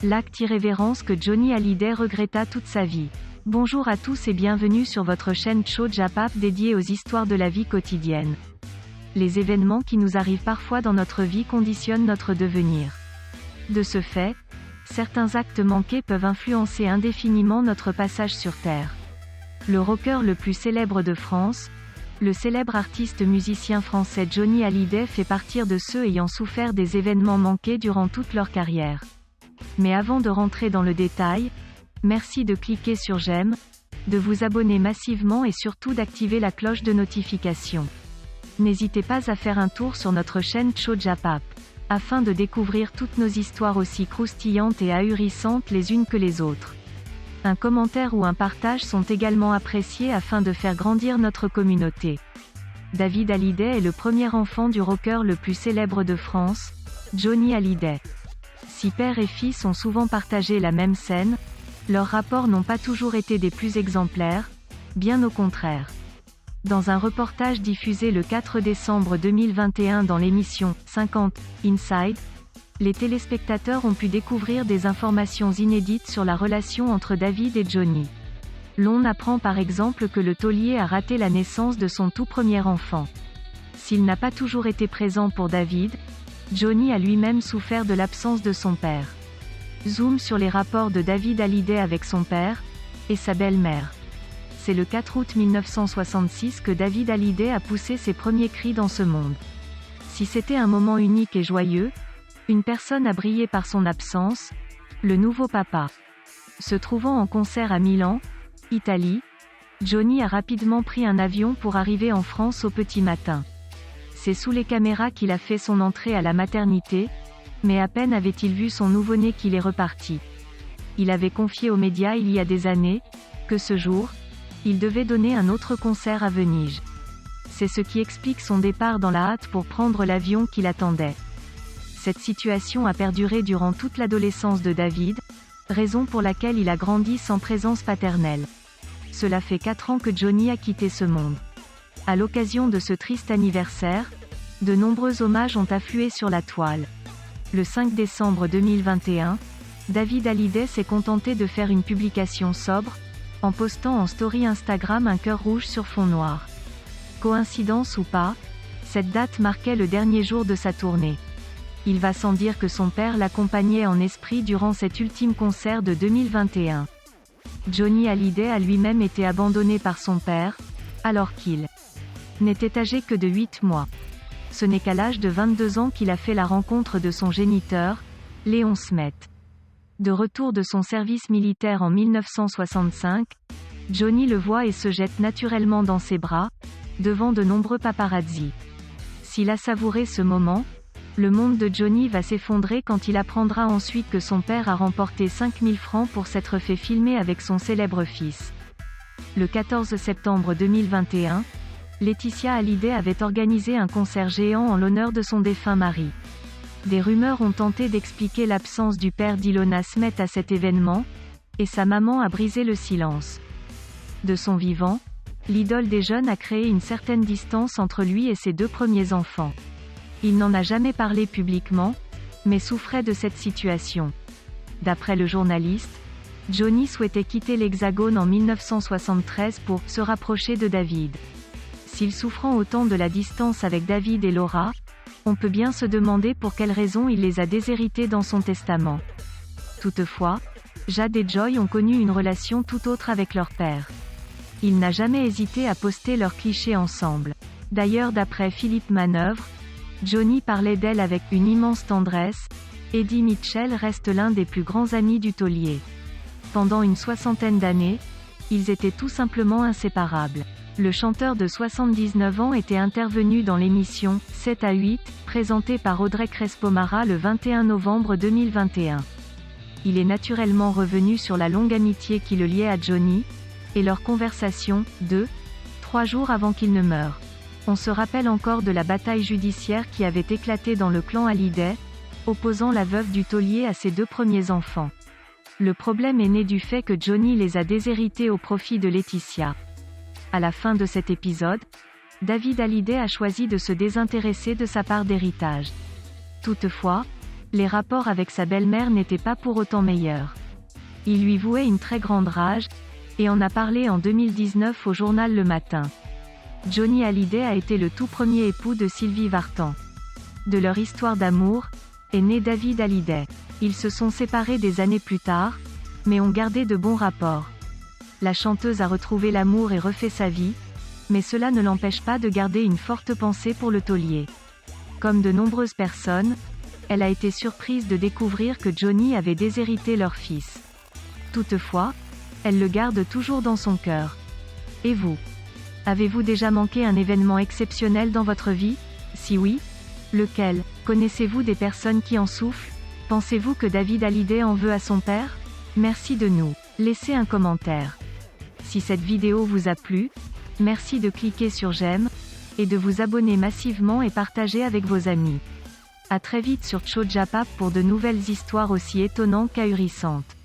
L'acte irrévérence que Johnny Hallyday regretta toute sa vie. Bonjour à tous et bienvenue sur votre chaîne Cho Japap dédiée aux histoires de la vie quotidienne. Les événements qui nous arrivent parfois dans notre vie conditionnent notre devenir. De ce fait, certains actes manqués peuvent influencer indéfiniment notre passage sur Terre. Le rocker le plus célèbre de France, le célèbre artiste musicien français Johnny Hallyday fait partie de ceux ayant souffert des événements manqués durant toute leur carrière. Mais avant de rentrer dans le détail, merci de cliquer sur j'aime, de vous abonner massivement et surtout d'activer la cloche de notification. N'hésitez pas à faire un tour sur notre chaîne Cho Japap, afin de découvrir toutes nos histoires aussi croustillantes et ahurissantes les unes que les autres. Un commentaire ou un partage sont également appréciés afin de faire grandir notre communauté. David Hallyday est le premier enfant du rocker le plus célèbre de France, Johnny Hallyday. Si père et fils ont souvent partagé la même scène, leurs rapports n'ont pas toujours été des plus exemplaires, bien au contraire. Dans un reportage diffusé le 4 décembre 2021 dans l'émission 50 Inside, les téléspectateurs ont pu découvrir des informations inédites sur la relation entre David et Johnny. L'on apprend par exemple que le taulier a raté la naissance de son tout premier enfant. S'il n'a pas toujours été présent pour David, Johnny a lui-même souffert de l'absence de son père. Zoom sur les rapports de David Hallyday avec son père et sa belle-mère. C'est le 4 août 1966 que David Hallyday a poussé ses premiers cris dans ce monde. Si c'était un moment unique et joyeux, une personne a brillé par son absence, le nouveau papa. Se trouvant en concert à Milan, Italie, Johnny a rapidement pris un avion pour arriver en France au petit matin. C'est sous les caméras qu'il a fait son entrée à la maternité, mais à peine avait-il vu son nouveau-né qu'il est reparti. Il avait confié aux médias il y a des années, que ce jour, il devait donner un autre concert à Venise. C'est ce qui explique son départ dans la hâte pour prendre l'avion qu'il attendait. Cette situation a perduré durant toute l'adolescence de David, raison pour laquelle il a grandi sans présence paternelle. Cela fait 4 ans que Johnny a quitté ce monde. À l'occasion de ce triste anniversaire, de nombreux hommages ont afflué sur la toile. Le 5 décembre 2021, David Hallyday s'est contenté de faire une publication sobre, en postant en story Instagram un cœur rouge sur fond noir. Coïncidence ou pas, cette date marquait le dernier jour de sa tournée. Il va sans dire que son père l'accompagnait en esprit durant cet ultime concert de 2021. Johnny Hallyday a lui-même été abandonné par son père, alors qu'il n'était âgé que de 8 mois. Ce n'est qu'à l'âge de 22 ans qu'il a fait la rencontre de son géniteur, Léon Smet. De retour de son service militaire en 1965, Johnny le voit et se jette naturellement dans ses bras, devant de nombreux paparazzis. S'il a savouré ce moment, le monde de Johnny va s'effondrer quand il apprendra ensuite que son père a remporté 5000 francs pour s'être fait filmer avec son célèbre fils. Le 14 septembre 2021, Laetitia Hallyday avait organisé un concert géant en l'honneur de son défunt mari. Des rumeurs ont tenté d'expliquer l'absence du père d'Ilona Smet à cet événement, et sa maman a brisé le silence. De son vivant, l'idole des jeunes a créé une certaine distance entre lui et ses 2 premiers enfants. Il n'en a jamais parlé publiquement, mais souffrait de cette situation. D'après le journaliste, Johnny souhaitait quitter l'Hexagone en 1973 pour se rapprocher de David. S'il souffrant autant de la distance avec David et Laura, on peut bien se demander pour quelle raison il les a déshérités dans son testament. Toutefois, Jade et Joy ont connu une relation tout autre avec leur père. Il n'a jamais hésité à poster leurs clichés ensemble. D'ailleurs, d'après Philippe Manœuvre, Johnny parlait d'elle avec une immense tendresse. Eddie Mitchell reste l'un des plus grands amis du taulier. Pendant une 60aine d'années, ils étaient tout simplement inséparables. Le chanteur de 79 ans était intervenu dans l'émission 7 à 8, présentée par Audrey Crespo-Mara le 21 novembre 2021. Il est naturellement revenu sur la longue amitié qui le liait à Johnny, et leur conversation, 3 jours avant qu'il ne meure. On se rappelle encore de la bataille judiciaire qui avait éclaté dans le clan Hallyday, opposant la veuve du taulier à ses 2 premiers enfants. Le problème est né du fait que Johnny les a déshérités au profit de Laetitia. À la fin de cet épisode, David Hallyday a choisi de se désintéresser de sa part d'héritage. Toutefois, Les rapports avec sa belle-mère n'étaient pas pour autant meilleurs. Il lui vouait une très grande rage, et en a parlé en 2019 au journal Le Matin. Johnny Hallyday a été le tout premier époux de Sylvie Vartan. De leur histoire d'amour, est né David Hallyday. Ils se sont séparés des années plus tard, mais ont gardé de bons rapports. La chanteuse a retrouvé l'amour et refait sa vie, mais cela ne l'empêche pas de garder une forte pensée pour le taulier. Comme de nombreuses personnes, elle a été surprise de découvrir que Johnny avait déshérité leur fils. Toutefois, elle le garde toujours dans son cœur. Et vous? Avez-vous déjà manqué un événement exceptionnel dans votre vie? Si oui, lequel? Connaissez-vous des personnes qui en souffrent? Pensez-vous que David Hallyday en veut à son père? Merci de nous laisser un commentaire. Si cette vidéo vous a plu, merci de cliquer sur j'aime, et de vous abonner massivement et partager avec vos amis. À très vite sur Cho Japap pour de nouvelles histoires aussi étonnantes qu'ahurissantes.